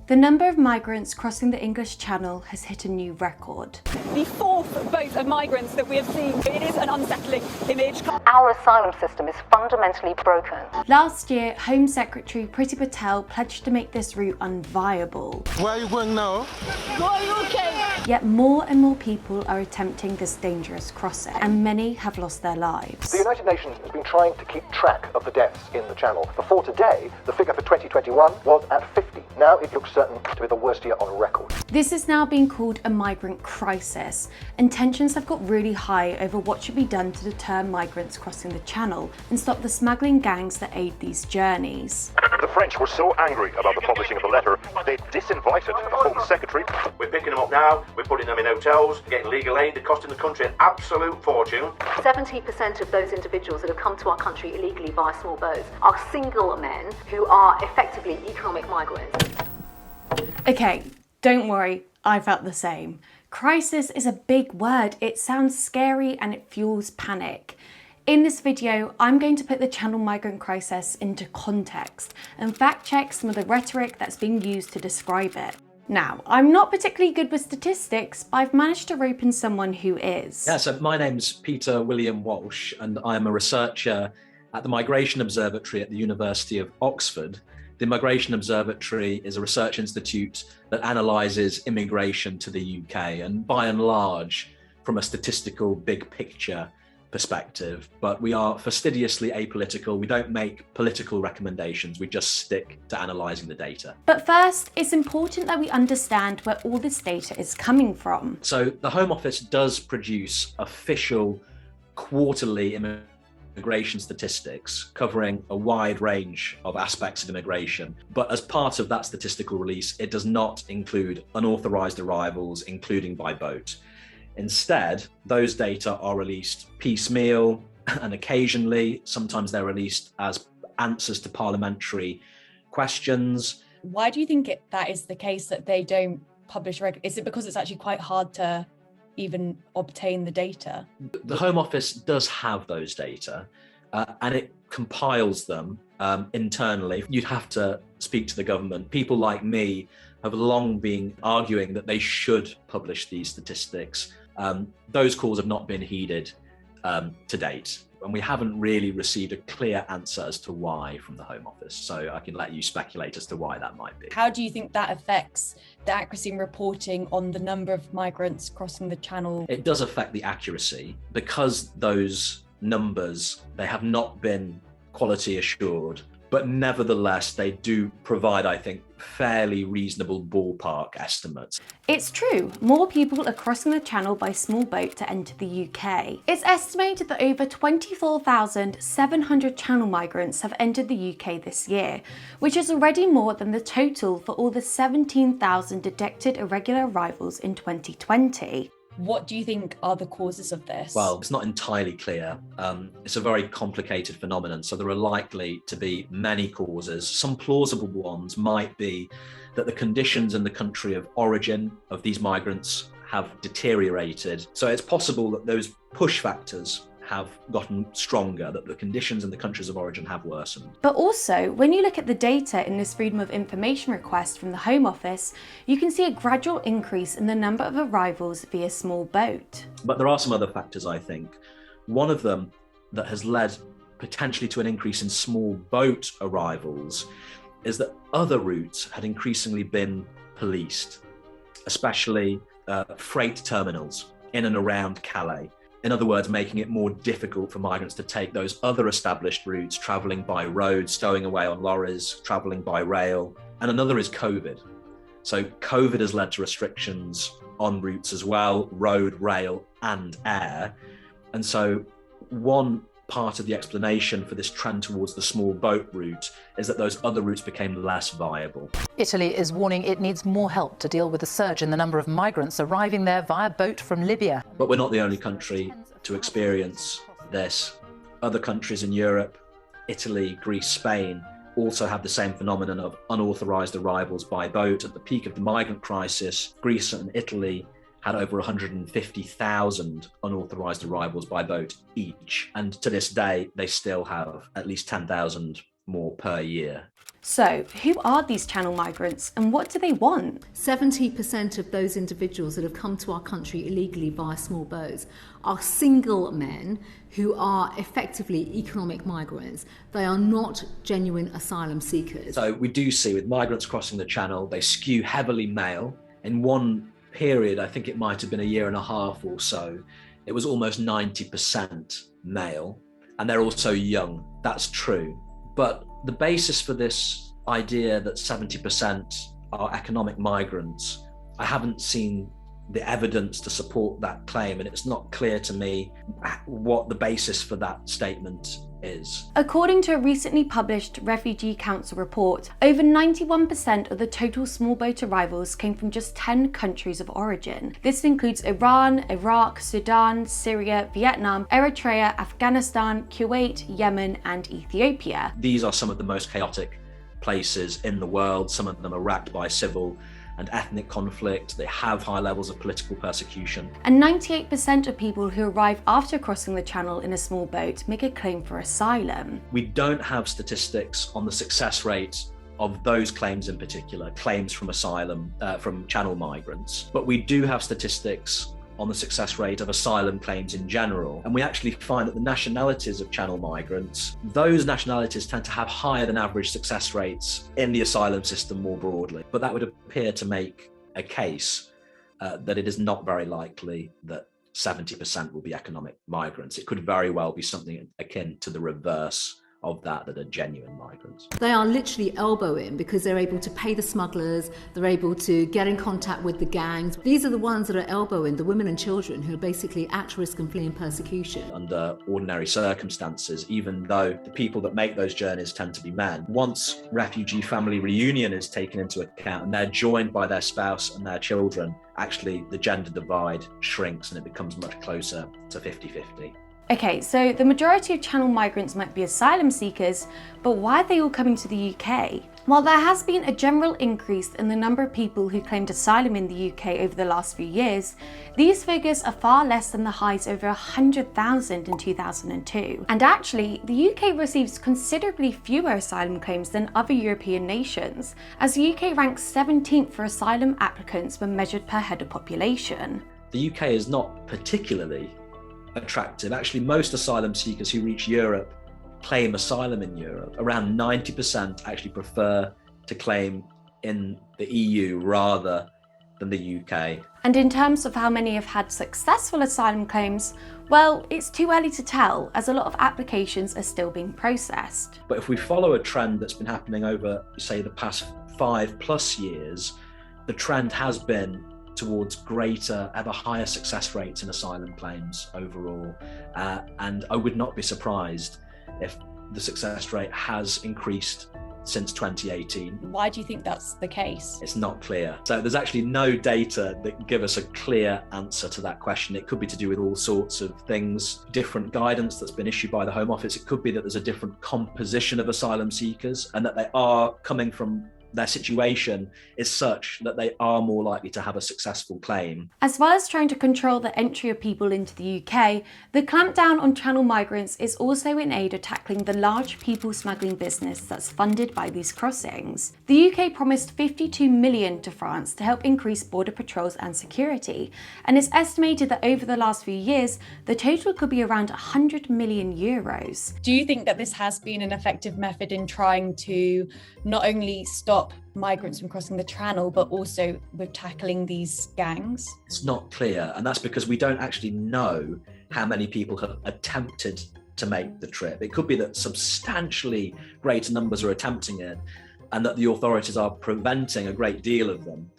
The number of migrants crossing the English Channel has hit a new record. The fourth boat of migrants that we have seen. It is an unsettling image. Our asylum system is fundamentally broken. Last year, Home Secretary Priti Patel pledged to make this route unviable. Where are you going now? Yet more and more people are attempting this dangerous crossing, and many have lost their lives. The United Nations has been trying to keep track of the deaths in the Channel. Before today, the figure for 2021 was at 50. Now it looks certain to be the worst year on record. This is now being called a migrant crisis, and tensions have got really high over what should be done to deter migrants crossing the Channel and stop the smuggling gangs that aid these journeys. The French were so angry about the publishing of the letter, they disinvited the Home Secretary. We're picking them up now, we're putting them in hotels, getting legal aid, they're costing the country an absolute fortune. 70% of those individuals that have come to our country illegally via small boats are single men who are effectively economic migrants. Okay, don't worry, I felt the same. Crisis is a big word. It sounds scary and it fuels panic. In this video, I'm going to put the Channel migrant crisis into context and fact check some of the rhetoric that's being used to describe it. Now, I'm not particularly good with statistics, but I've managed to rope in someone who is. Yeah, so my name's Peter William Walsh, and I'm a researcher at the Migration Observatory at the University of Oxford. The Migration Observatory is a research institute that analyses immigration to the UK, and by and large, from a statistical big picture perspective, but we are fastidiously apolitical. We don't make political recommendations, we just stick to analysing the data. But first, it's important that we understand where all this data is coming from. So the Home Office does produce official quarterly immigration statistics covering a wide range of aspects of immigration. But as part of that statistical release, it does not include unauthorised arrivals, including by boat. Instead, those data are released piecemeal and occasionally, sometimes they're released as answers to parliamentary questions. Why do you think that is the case, that they don't publish regularly? Is it because it's actually quite hard to even obtain the data? The Home Office does have those data and it compiles them internally. You'd have to speak to the government. People like me have long been arguing that they should publish these statistics. Those calls have not been heeded to date, and we haven't really received a clear answer as to why from the Home Office, so I can let you speculate as to why that might be. How do you think that affects the accuracy in reporting on the number of migrants crossing the Channel? It does affect the accuracy because those numbers, they have not been quality assured, but nevertheless they do provide, I think, fairly reasonable ballpark estimates. It's true, more people are crossing the Channel by small boat to enter the UK. It's estimated that over 24,700 Channel migrants have entered the UK this year, which is already more than the total for all the 17,000 detected irregular arrivals in 2020. What do you think are the causes of this? Well, it's not entirely clear. It's a very complicated phenomenon, so there are likely to be many causes. Some plausible ones might be that the conditions in the country of origin of these migrants have deteriorated. So it's possible that those push factors have gotten stronger, that the conditions in the countries of origin have worsened. But also, when you look at the data in this Freedom of Information request from the Home Office, you can see a gradual increase in the number of arrivals via small boat. But there are some other factors, I think. One of them that has led potentially to an increase in small boat arrivals is that other routes had increasingly been policed, especially freight terminals in and around Calais. In other words, making it more difficult for migrants to take those other established routes, travelling by road, stowing away on lorries, travelling by rail. And another is COVID. So COVID has led to restrictions on routes as well, road, rail and air. And so one part of the explanation for this trend towards the small boat route is that those other routes became less viable. Italy is warning it needs more help to deal with the surge in the number of migrants arriving there via boat from Libya. But we're not the only country to experience this. Other countries in Europe, Italy, Greece, Spain, also have the same phenomenon of unauthorised arrivals by boat. At the peak of the migrant crisis, Greece and Italy had over 150,000 unauthorised arrivals by boat each. And to this day, they still have at least 10,000 more per year. So, who are these channel migrants and what do they want? 70% of those individuals that have come to our country illegally via small boats are single men who are effectively economic migrants. They are not genuine asylum seekers. So we do see with migrants crossing the channel, they skew heavily male. In one period, I think it might have been a year and a half or so, it was almost 90% male, and they're also young. That's true. But the basis for this idea that 70% are economic migrants, I haven't seen the evidence to support that claim, and it's not clear to me what the basis for that statement is. According to a recently published Refugee Council report, over 91% of the total small boat arrivals came from just 10 countries of origin. This includes Iran, Iraq, Sudan, Syria, Vietnam, Eritrea, Afghanistan, Kuwait, Yemen, and Ethiopia. These are some of the most chaotic places in the world. Some of them are racked by civil and ethnic conflict. They have high levels of political persecution. And 98% of people who arrive after crossing the channel in a small boat make a claim for asylum. We don't have statistics on the success rate of those claims in particular, claims from asylum, from channel migrants, but we do have statistics on the success rate of asylum claims in general. And we actually find that the nationalities of channel migrants, those nationalities tend to have higher than average success rates in the asylum system more broadly. But that would appear to make a case that it is not very likely that 70% will be economic migrants. It could very well be something akin to the reverse of that are genuine migrants. They are literally elbowing because they're able to pay the smugglers, they're able to get in contact with the gangs. These are the ones that are elbowing the women and children who are basically at risk and fleeing persecution. Under ordinary circumstances, even though the people that make those journeys tend to be men, once refugee family reunion is taken into account and they're joined by their spouse and their children, actually the gender divide shrinks and it becomes much closer to 50-50. Okay, so the majority of channel migrants might be asylum seekers, but why are they all coming to the UK? While there has been a general increase in the number of people who claimed asylum in the UK over the last few years, these figures are far less than the highs over 100,000 in 2002. And actually, the UK receives considerably fewer asylum claims than other European nations, as the UK ranks 17th for asylum applicants when measured per head of population. The UK is not particularly attractive. Actually, most asylum seekers who reach Europe claim asylum in Europe. Around 90% actually prefer to claim in the EU rather than the UK. And in terms of how many have had successful asylum claims, well, it's too early to tell, as a lot of applications are still being processed. But if we follow a trend that's been happening over, say, the past 5+ years, the trend has been towards greater, ever higher success rates in asylum claims overall. And I would not be surprised if the success rate has increased since 2018. Why do you think that's the case? It's not clear. So there's actually no data that give us a clear answer to that question. It could be to do with all sorts of things, different guidance that's been issued by the Home Office. It could be that there's a different composition of asylum seekers and that they are coming from their situation is such that they are more likely to have a successful claim. As well as trying to control the entry of people into the UK, the clampdown on channel migrants is also in aid of tackling the large people smuggling business that's funded by these crossings. The UK promised 52 million to France to help increase border patrols and security, and it's estimated that over the last few years, the total could be around 100 million euros. Do you think that this has been an effective method in trying to not only stop migrants from crossing the channel, but also with tackling these gangs? It's not clear, and that's because we don't actually know how many people have attempted to make the trip. It could be that substantially greater numbers are attempting it and that the authorities are preventing a great deal of them,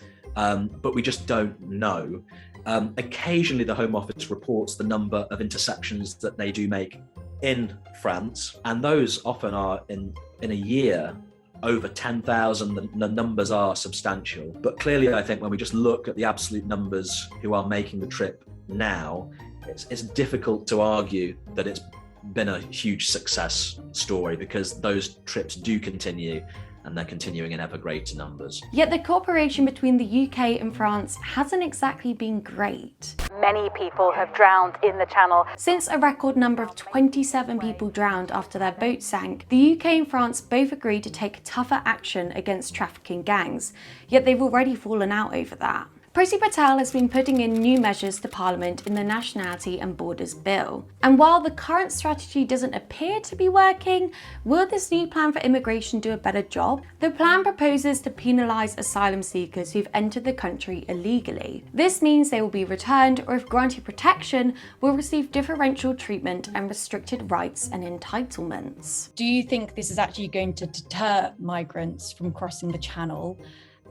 but we just don't know. Occasionally the Home Office reports the number of interceptions that they do make in France, and those often are in a year over 10,000. The numbers are substantial. But clearly, I think when we just look at the absolute numbers who are making the trip now, it's difficult to argue that it's been a huge success story, because those trips do continue and they're continuing in ever greater numbers. Yet the cooperation between the UK and France hasn't exactly been great. Many people have drowned in the Channel. Since a record number of 27 people drowned after their boat sank, the UK and France both agreed to take tougher action against trafficking gangs, yet they've already fallen out over that. Priti Patel has been putting in new measures to Parliament in the Nationality and Borders Bill. And while the current strategy doesn't appear to be working, will this new plan for immigration do a better job? The plan proposes to penalise asylum seekers who've entered the country illegally. This means they will be returned, or if granted protection, will receive differential treatment and restricted rights and entitlements. Do you think this is actually going to deter migrants from crossing the Channel?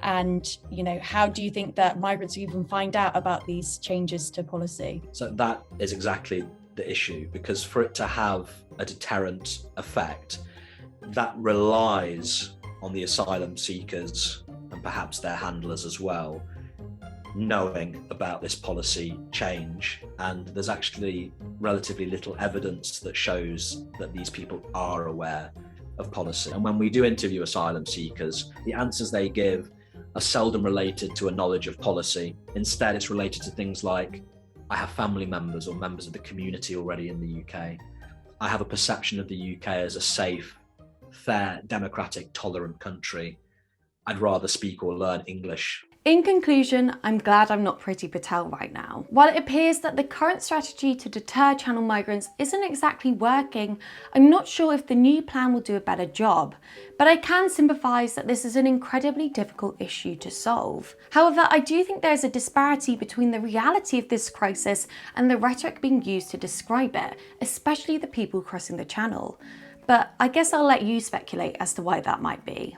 And, how do you think that migrants even find out about these changes to policy? So that is exactly the issue, because for it to have a deterrent effect, that relies on the asylum seekers and perhaps their handlers as well, knowing about this policy change. And there's actually relatively little evidence that shows that these people are aware of policy. And when we do interview asylum seekers, the answers they give are seldom related to a knowledge of policy. Instead, it's related to things like, I have family members or members of the community already in the UK. I have a perception of the UK as a safe, fair, democratic, tolerant country. I'd rather speak or learn English. In conclusion, I'm glad I'm not Priti Patel right now. While it appears that the current strategy to deter Channel migrants isn't exactly working, I'm not sure if the new plan will do a better job. But I can sympathise that this is an incredibly difficult issue to solve. However, I do think there's a disparity between the reality of this crisis and the rhetoric being used to describe it, especially the people crossing the Channel. But I guess I'll let you speculate as to why that might be.